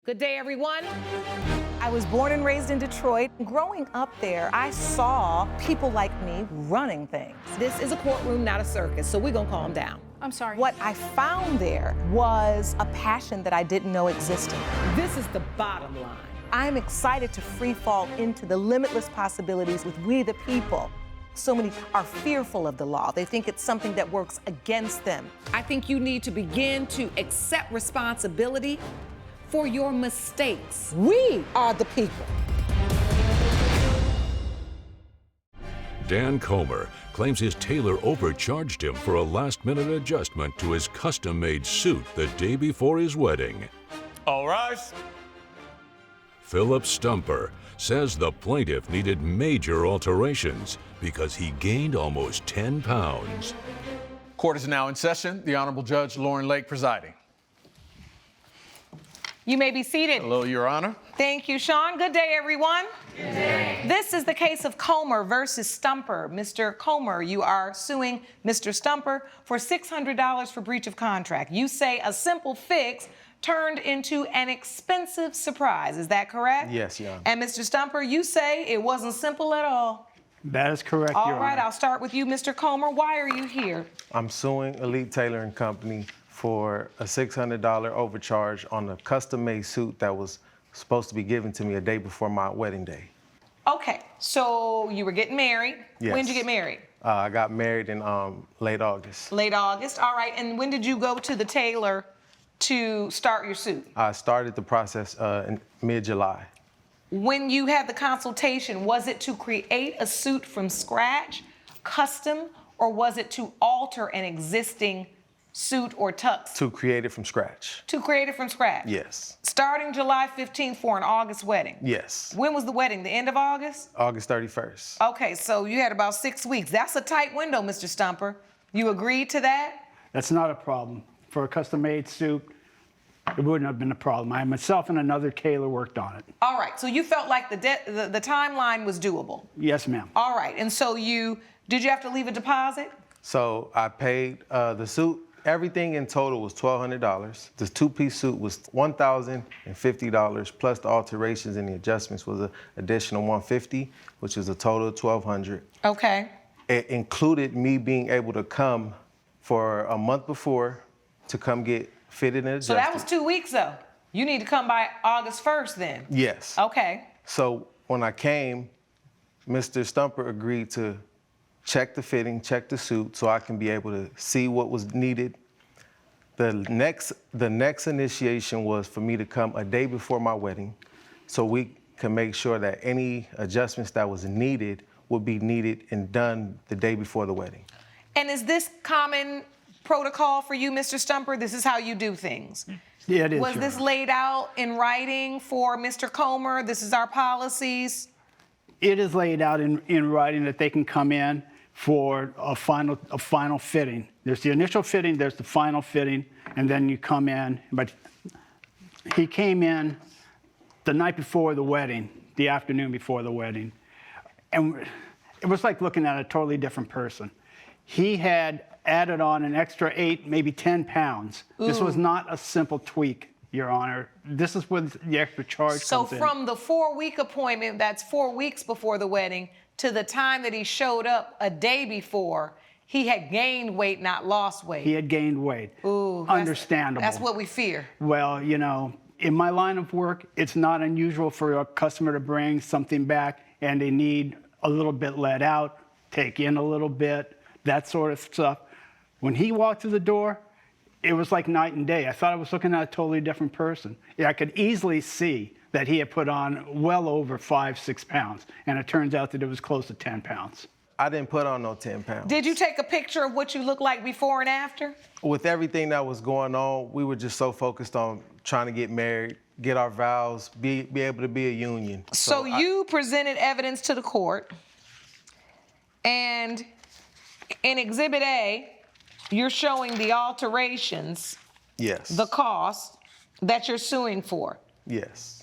Good day, everyone. I was born and raised in Detroit. Growing up there, I saw people like me running things. This is a courtroom, not a circus, so we're gonna calm down. I'm sorry. What I found there was a passion that I didn't know existed. This is the bottom line. I'm excited to free fall into the limitless possibilities with we the people. So many are fearful of the law. They think it's something that works against them. I think you need to begin to accept responsibility for your mistakes. We are the people. Dan Comer claims his tailor overcharged him for a last-minute adjustment to his custom-made suit the day before his wedding. All rise. Philip Stumper says the plaintiff needed major alterations because he gained almost 10 pounds. Court is now in session. The Honorable Judge Lauren Lake presiding. You may be seated. Hello, Your Honor. Thank you, Sean. Good day, everyone. Good day. This is the case of Comer versus Stumper. Mr. Comer, you are suing Mr. Stumper for $600 for breach of contract. You say a simple fix turned into an expensive surprise. Is that correct? Yes, Your Honor. And Mr. Stumper, you say it wasn't simple at all. That is correct, Your Honor. All right, I'll start with you, Mr. Comer. Why are you here? I'm suing Elite Tailoring Company for a $600 overcharge on a custom-made suit that was supposed to be given to me a day before my wedding day. Okay, so you were getting married. Yes. When did you get married? I got married in late August. Late August, all right. And when did you go to the tailor to start your suit? I started the process in mid-July. When you had the consultation, was it to create a suit from scratch, custom, or was it to alter an existing suit or tux? To create it from scratch. To create it from scratch? Yes. Starting July 15th for an August wedding? Yes. When was the wedding? The end of August? August 31st. Okay, so you had about 6 weeks. That's a tight window, Mr. Stumper. You agreed to that? That's not a problem. For a custom-made suit, it wouldn't have been a problem. I myself and another tailor worked on it. All right, so you felt like the timeline was doable? Yes, ma'am. All right, and so did you have to leave a deposit? So I paid the suit. Everything in total was $1,200. The two-piece suit was $1,050, plus the alterations and the adjustments was an additional $150, which is a total of $1,200. Okay. It included me being able to come for a month before to come get fitted and adjusted. So that was 2 weeks, though. You need to come by August 1st, then. Yes. Okay. So when I came, Mr. Stumper agreed to check the fitting, check the suit, so I can be able to see what was needed. The next initiation was for me to come a day before my wedding, so we can make sure that any adjustments that was needed would be needed and done the day before the wedding. And is this common protocol for you, Mr. Stumper? This is how you do things? Yeah, it is. Was this laid out in writing for Mr. Comer? This is our policies? It is laid out in writing that they can come in for a final fitting. There's the initial fitting, there's the final fitting, and then you come in. But he came in the night before the wedding, the afternoon before the wedding, and it was like looking at a totally different person. He had added on an extra 8, maybe 10 pounds. Ooh. This was not a simple tweak, Your Honor. This is where the extra charge comes in. So from the 4-week appointment, that's 4 weeks before the wedding, to the time that he showed up a day before, he had gained weight, not lost weight. He had gained weight. Ooh, understandable. That's what we fear. Well, you know, in my line of work, it's not unusual for a customer to bring something back and they need a little bit let out, take in a little bit, that sort of stuff. When he walked through the door, it was like night and day. I thought I was looking at a totally different person. Yeah, I could easily see that he had put on well over 5-6 pounds, and it turns out that it was close to 10 pounds. I didn't put on no 10 pounds. Did you take a picture of what you look like before and after? With everything that was going on, we were just so focused on trying to get married, get our vows, be able to be a union. So you presented evidence to the court, and in Exhibit A, you're showing the alterations, yes, the cost that you're suing for. Yes.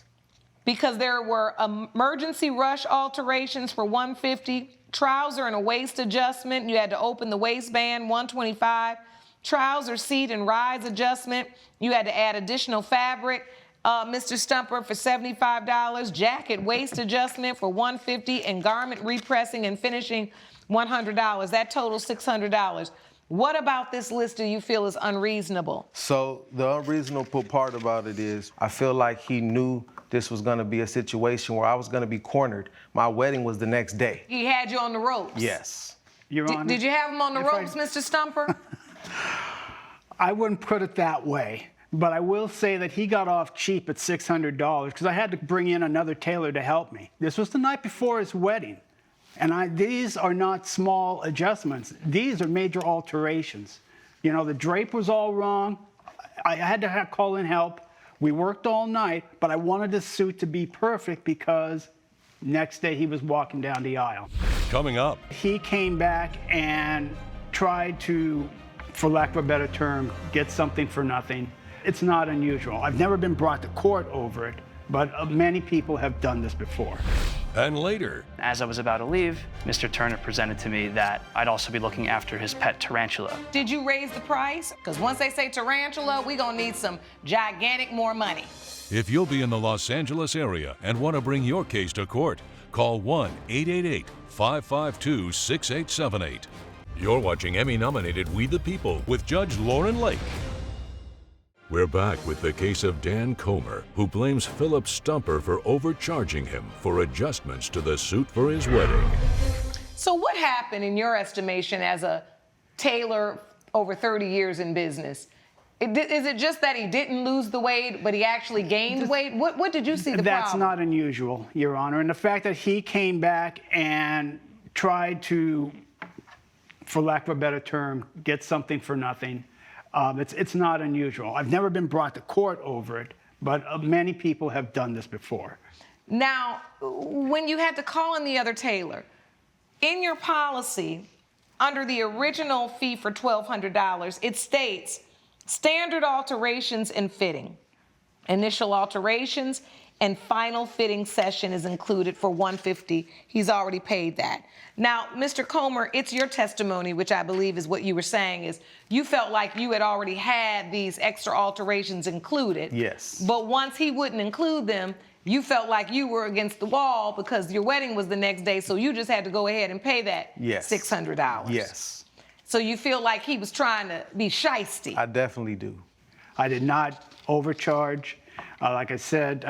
Because there were emergency rush alterations for $150, trouser and a waist adjustment. You had to open the waistband, $125. Trouser seat and rise adjustment. You had to add additional fabric. Mr. Stumper for $75, jacket waist adjustment for $150, and garment repressing and finishing $100. That totals $600. What about this list do you feel is unreasonable? So the unreasonable part about it is I feel like he knew this was going to be a situation where I was going to be cornered. My wedding was the next day. He had you on the ropes. Yes. Your Honor, Did you have him on the if ropes, Mr. Stumper? I wouldn't put it that way, but I will say that he got off cheap at $600 because I had to bring in another tailor to help me. This was the night before his wedding, and these are not small adjustments. These are major alterations. You know, the drape was all wrong. I had to call in help. We worked all night, but I wanted the suit to be perfect because next day he was walking down the aisle. Coming up, He came back and tried to, for lack of a better term, get something for nothing. It's not unusual. I've never been brought to court over it, but many people have done this before. and later, As I was about to leave, Mr. Turner presented to me that I'd also be looking after his pet tarantula. Did you raise the price? Because once they say tarantula, we're going to need some gigantic more money. if you'll be in the Los Angeles area and want to bring your case to court, call 1-888-552-6878. You're watching Emmy-nominated We the People with Judge Lauren Lake. We're back with the case of Dan Comer, who blames Philip Stumper for overcharging him for adjustments to the suit for his wedding. So what happened in your estimation as a tailor over 30 years in business? Is it just that he didn't lose the weight, but he actually gained weight? What did you see the That's problem? not unusual, Your Honor. And the fact that he came back and tried to, for lack of a better term, get something for nothing, it's not unusual. I've never been brought to court over it, but many people have done this before. Now, when you had to call in the other tailor, in your policy, under the original fee for $1,200, it states standard alterations and fitting. Initial alterations and final fitting session is included for $150. He's already paid that. Now, Mr. Comer, it's your testimony, which I believe is what you were saying, is you felt like you had already had these extra alterations included. Yes. But once he wouldn't include them, you felt like you were against the wall because your wedding was the next day, so you just had to go ahead and pay that Yes. $600. Yes. So you feel like he was trying to be shiesty. I definitely do. I did not overcharge. Like I said,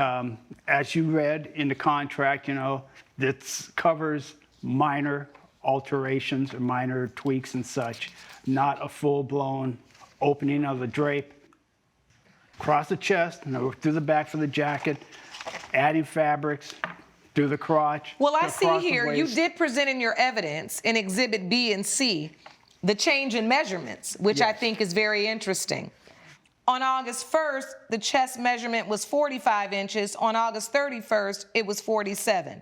as you read in the contract, you know, this covers minor alterations or minor tweaks and such, not a full-blown opening of the drape. Across the chest, and over through the back for the jacket, adding fabrics, through the crotch. Well, I across see the here you waist. did present in your evidence in Exhibit B and C the change in measurements, which I Yes. think is very interesting. On August 1st, the chest measurement was 45 inches. On August 31st, it was 47.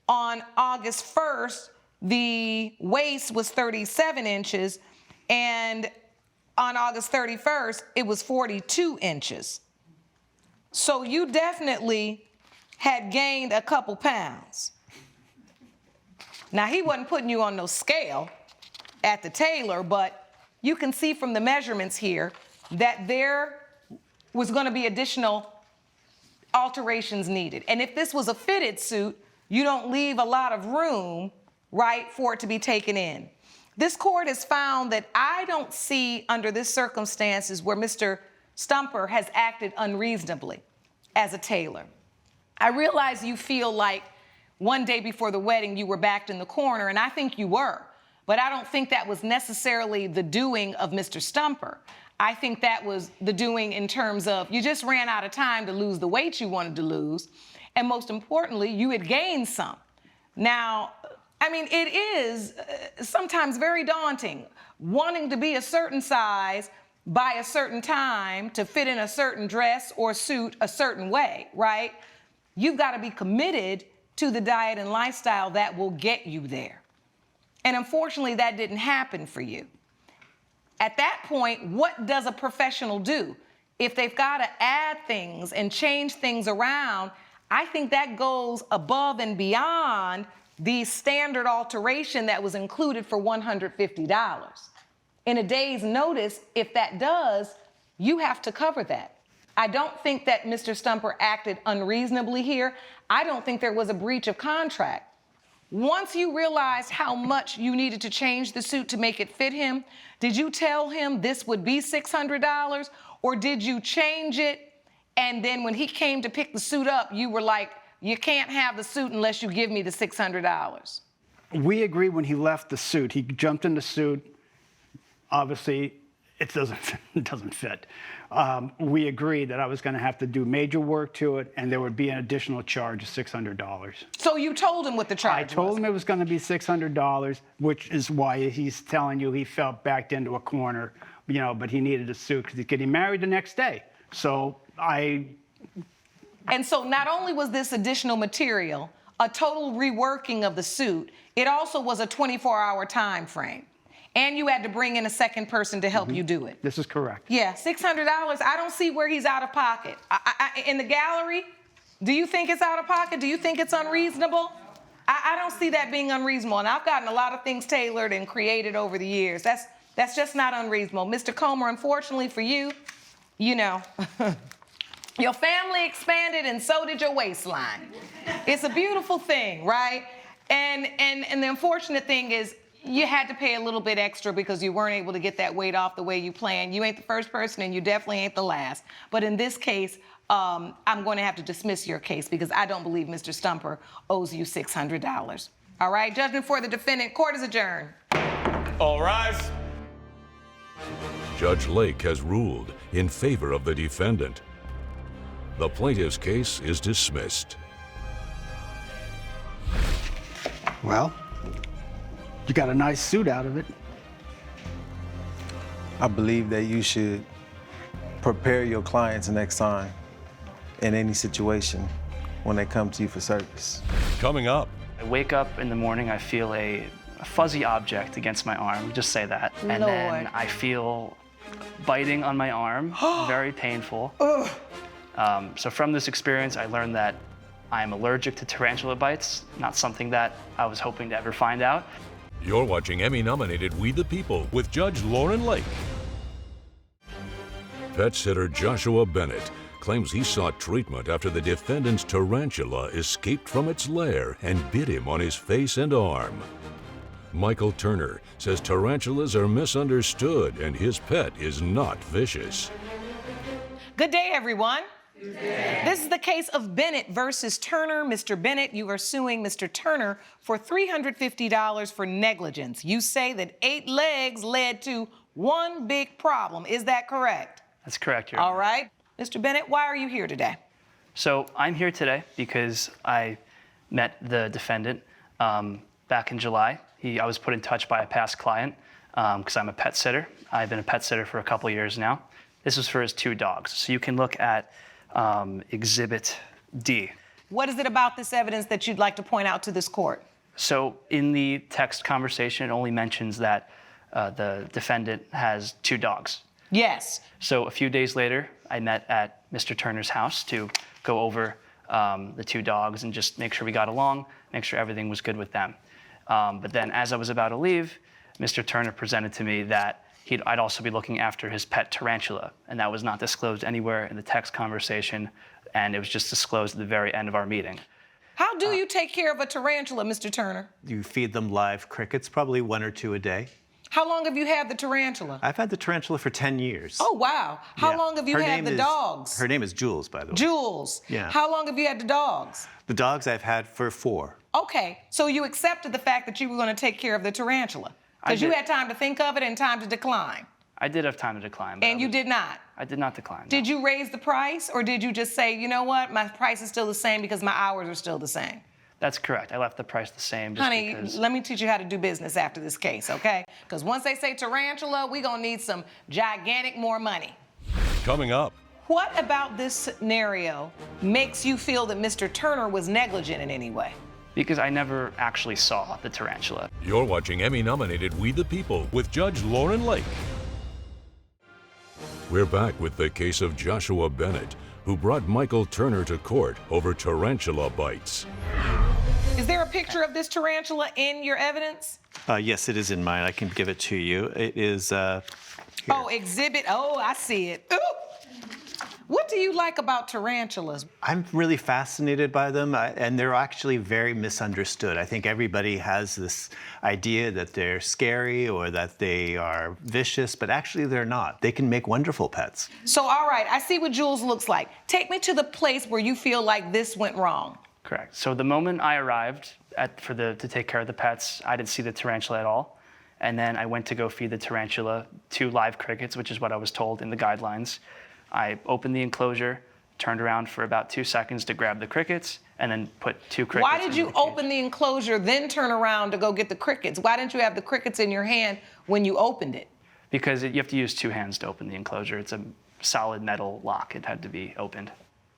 On August 1st, the waist was 37 inches, and on August 31st, it was 42 inches. So you definitely had gained a couple pounds. Now, he wasn't putting you on no scale at the tailor, but you can see from the measurements here that there was going to be additional alterations needed. And if this was a fitted suit, you don't leave a lot of room, right, for it to be taken in. This court has found that I don't see under this circumstances where Mr. Stumper has acted unreasonably as a tailor. I realize you feel like one day before the wedding you were backed in the corner, and I think you were, but I don't think that was necessarily the doing of Mr. Stumper. I think that was the doing in terms of you just ran out of time to lose the weight you wanted to lose, and most importantly, you had gained some. Now, I mean, it is sometimes very daunting wanting to be a certain size by a certain time to fit in a certain dress or suit a certain way, right? You've got to be committed to the diet and lifestyle that will get you there. And unfortunately, that didn't happen for you. At that point, what does a professional do? If they've got to add things and change things around, I think that goes above and beyond the standard alteration that was included for $150. In a day's notice, if that does, you have to cover that. I don't think that Mr. Stumper acted unreasonably here. I don't think there was a breach of contract. Once you realized how much you needed to change the suit to make it fit him, did you tell him this would be $600, or did you change it and then when he came to pick the suit up, you were like, you can't have the suit unless you give me the $600? We agreed when he left the suit. He jumped in the suit. Obviously, it doesn't fit. We agreed that I was going to have to do major work to it, and there would be an additional charge of $600. So you told him what the charge was? I told him it was going to be $600, which is why he's telling you he felt backed into a corner, but he needed a suit because he's getting married the next day. So And so not only was this additional material a total reworking of the suit, it also was a 24-hour time frame. And you had to bring in a second person to help you do it. This is correct. Yeah, $600. I don't see where he's out of pocket. In the gallery, do you think it's out of pocket? Do you think it's unreasonable? I don't see that being unreasonable. And I've gotten a lot of things tailored and created over the years. That's just not unreasonable. Mr. Comer, unfortunately for you, your family expanded and so did your waistline. It's a beautiful thing, right? And the unfortunate thing is you had to pay a little bit extra because you weren't able to get that weight off the way you planned. You ain't the first person and you definitely ain't the last. But in this case, I'm going to have to dismiss your case because I don't believe Mr. Stumper owes you $600. All right, judgment for the defendant. Court is adjourned. All rise. Judge Lake has ruled in favor of the defendant. The plaintiff's case is dismissed. Well, you got a nice suit out of it. I believe that you should prepare your clients next time in any situation when they come to you for service. Coming up, I wake up in the morning, I feel a fuzzy object against my arm, just say that. And then Lord. I feel biting on my arm, very painful. So from this experience, I learned that I am allergic to tarantula bites, not something that I was hoping to ever find out. you're watching Emmy-nominated We the People with Judge Lauren Lake. Pet sitter Joshua Bennett claims he sought treatment after the defendant's tarantula escaped from its lair and bit him on his face and arm. Michael Turner says tarantulas are misunderstood and his pet is not vicious. Good day, everyone. This is the case of Bennett versus Turner. Mr. Bennett, you are suing Mr. Turner for $350 for negligence. You say that 8 legs led to one big problem. Is that correct? That's correct, Your Honor. All right. Mr. Bennett, why are you here today? So I'm here today because I met the defendant back in July. I was put in touch by a past client because I'm a pet sitter. I've been a pet sitter for a couple years now. This was for his 2 dogs. So you can look at Exhibit D. What is it about this evidence that you'd like to point out to this court? So in the text conversation, it only mentions that the defendant has 2 dogs. Yes. So a few days later, I met at Mr. Turner's house to go over the 2 dogs and just make sure we got along, make sure everything was good with them. But then as I was about to leave, Mr. Turner presented to me that I'd also be looking after his pet tarantula, and that was not disclosed anywhere in the text conversation, and it was just disclosed at the very end of our meeting. How do you take care of a tarantula, Mr. Turner? You feed them live crickets, probably 1 or 2 a day. How long have you had the tarantula? I've had the tarantula for 10 years. Oh, wow. How Yeah. long have you Her had name the is- dogs? Her name is Jules, by the way. Jules. Yeah. How long have you had the dogs? The dogs I've had for 4. Okay, so you accepted the fact that you were going to take care of the tarantula because you did. had time to think of it and time to decline. I did have time to decline. But And you did not. I did not decline. Did you raise the price or did you just say, you know what, my price is still the same because my hours are still the same? That's correct. I left the price the same just Honey, because... let me teach you how to do business after this case, okay? Because once they say tarantula, we're going to need some gigantic more money. Coming up, What about this scenario makes you feel that Mr. Turner was negligent in any way? Because I never actually saw the tarantula. you're watching Emmy-nominated We the People with Judge Lauren Lake. We're back with the case of Joshua Bennett, who brought Michael Turner to court over tarantula bites. Is there a picture of this tarantula in your evidence? Yes, it is in mine. I can give it to you. It is, Oh, exhibit. Oh, I see it. Ooh. What do you like about tarantulas? I'm really fascinated by them, and they're actually very misunderstood. I think everybody has this idea that they're scary or that they are vicious, but actually they're not. They can make wonderful pets. So, all right, I see what Jules looks like. Take me to the place where you feel like this went wrong. Correct. So the moment I arrived to take care of the pets, I didn't see the tarantula at all. And then I went to go feed the tarantula 2 live crickets, which is what I was told in the guidelines. I opened the enclosure, turned around for about 2 seconds to grab the crickets, and then put 2 crickets. Why did you open the enclosure, then turn around to go get the crickets? Why didn't you have the crickets in your hand when you opened it? Because you have to use 2 hands to open the enclosure. It's a solid metal lock. It had to be opened.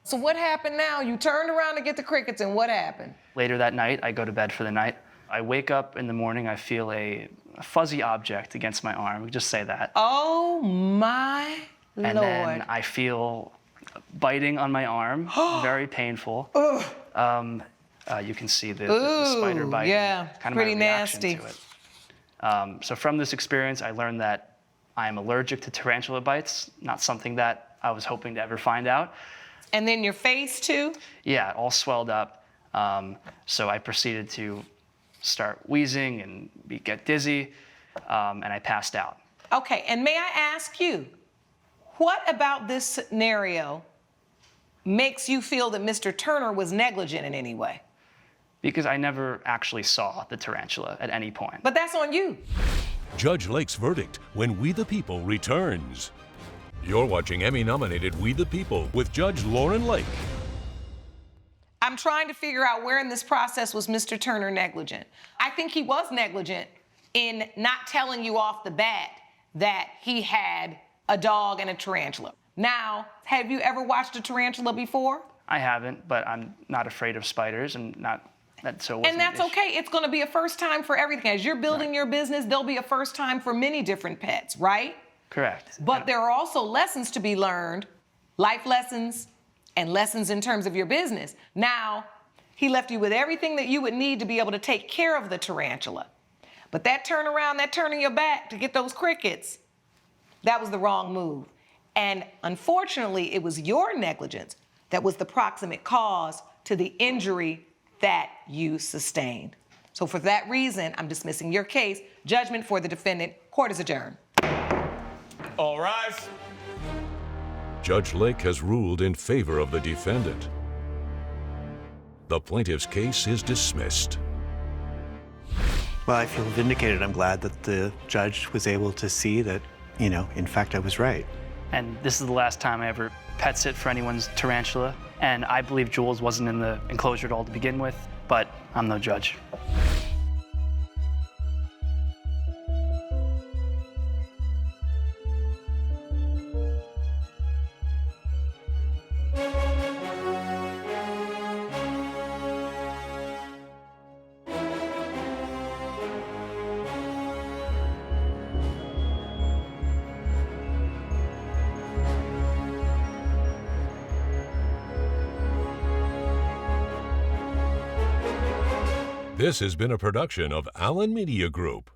So what happened now? You turned around to get the crickets, and what happened? Later that night, I go to bed for the night. I wake up in the morning, I feel a fuzzy object against my arm. We just say that. Oh, my Lord. And then I feel biting on my arm, very painful. You can see the spider bite. Yeah, kind of pretty my reaction nasty. to it. So from this experience, I learned that I am allergic to tarantula bites, not something that I was hoping to ever find out. And then your face, too? Yeah, all swelled up. So I proceeded to start wheezing and get dizzy, and I passed out. Okay, and may I ask you, what about this scenario makes you feel that Mr. Turner was negligent in any way? Because I never actually saw the tarantula at any point. But that's on you. Judge Lake's verdict when We the People returns. You're watching Emmy-nominated We the People with Judge Lauren Lake. I'm trying to figure out where in this process was Mr. Turner negligent. I think he was negligent in not telling you off the bat that he had a dog and a tarantula. Now, have you ever watched a tarantula before? I haven't, but I'm not afraid of spiders, and so. And that's okay. It's going to be a first time for everything. As you're building your business, there'll be a first time for many different pets, right? Correct. But there are also lessons to be learned, life lessons, and lessons in terms of your business. Now, he left you with everything that you would need to be able to take care of the tarantula. But that turnaround, that turning your back to get those crickets, that was the wrong move. And unfortunately, it was your negligence that was the proximate cause to the injury that you sustained. So for that reason, I'm dismissing your case. Judgment for the defendant. Court is adjourned. All rise. Judge Lake has ruled in favor of the defendant. The plaintiff's case is dismissed. Well, I feel vindicated. I'm glad that the judge was able to see that, in fact, I was right. And this is the last time I ever pet sit for anyone's tarantula. And I believe Jules wasn't in the enclosure at all to begin with, but I'm no judge. This has been a production of Allen Media Group.